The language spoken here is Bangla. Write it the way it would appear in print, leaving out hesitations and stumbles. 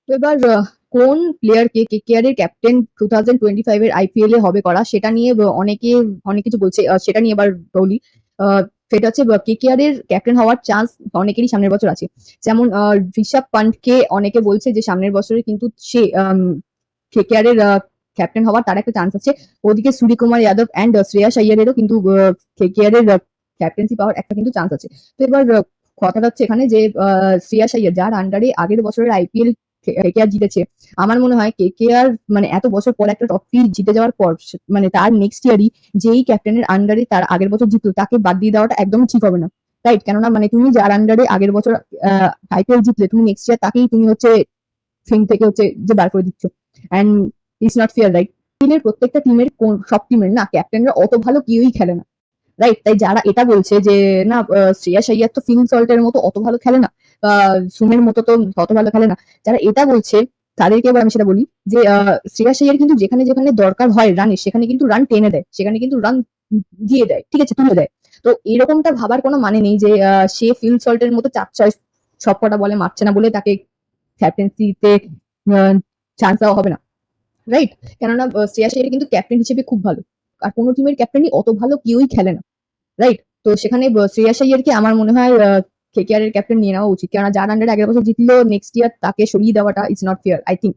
তো এবার কোন প্লেয়ারকে কেকেআর এর ক্যাপ্টেন 2025 এর আইপিএল এ হবে করা সেটা নিয়ে অনেকে অনেক কিছু বলছে। সেটা নিয়ে এবার বলি। সেটা হচ্ছে কেকেআর এর ক্যাপ্টেন হওয়ার চান্স অনেকেরই সামনের বছর আছে। যেমন ঋষভ পান্টকে অনেকে বলছে যে সামনের বছরে কিন্তু সে কেকেআর এর ক্যাপ্টেন হওয়ার তার একটা চান্স আছে। ওদিকে সূর্যকুমার যাদব অ্যান্ড শ্রেয়াস আইয়ারেরও কিন্তু কেকেআর এর ক্যাপ্টেন্সি পাওয়ার একটা কিন্তু চান্স আছে। তো এবার কথাটা হচ্ছে এখানে যে শ্রেয়াস আইয়ার যার আন্ডারে আগের বছরের আইপিএল কেকেআর জিতেছে। আমার মনে হয় কেকেআর মানে এত বছর পর একটা ট্রফি জিতে যাওয়ার পর মানে তার নেক্সট ইয়ারই যেই ক্যাপ্টেনের আন্ডারে তার আগের বছর জিতলো তাকে বাদ দিয়ে দেওয়াটা একদম ঠিক হবে না। রাইট? কেননা মানে তুমি যার আন্ডারে আগের বছর আইপিএল জিতলে তুমি নেক্সট ইয়ার তাকেই তুমি হচ্ছে ফিল্ম থেকে হচ্ছে যে বার করে দিচ্ছ। And it's not fair, right? টিমের প্রত্যেকটা টিমের সব টিমের না ক্যাপ্টেনরা অত ভালো কেউই খেলে না। রাইট? তাই যারা এটা বলছে যে না শ্রেয়াস আইয়ার তো ফিল সল্টের মতো অত ভালো খেলে না, সুমের মতো তো অত ভালো খেলে না, যারা এটা বলছে তাদেরকে এবার আমি সেটা বলি যে শ্রেয়াস আইয়ার কিন্তু যেখানে যেখানে দরকার হয় রানের সেখানে কিন্তু রান টেনে দেয়, সেখানে কিন্তু রান দিয়ে দেয়, ঠিক আছে, তুলে দেয়। তো এরকমটা ভাবার কোনো মানে নেই যে সে ফিল সল্টের মতো চার ছয় সব কটা বলে মারছে না বলে তাকে ক্যাপ্টেন্সিতে চান্স দেওয়া হবে না। রাইট? কেননা শ্রেয়াস আইয়ার কিন্তু ক্যাপ্টেন হিসেবে খুব ভালো, আর কোনো টিমের ক্যাপ্টেনই অত ভালো কেউই খেলে না। রাইট? তো সেখানে শ্রেয়াস আইয়ারকে আমার মনে হয় কেকেআর এর ক্যাপ্টেন নিয়ে নেওয়া উচিত, কেননা যার আন্ডারে আগের বছর জিতলো নেক্সট ইয়ার তাকে সরিয়ে দেওয়াটা is not fair I think.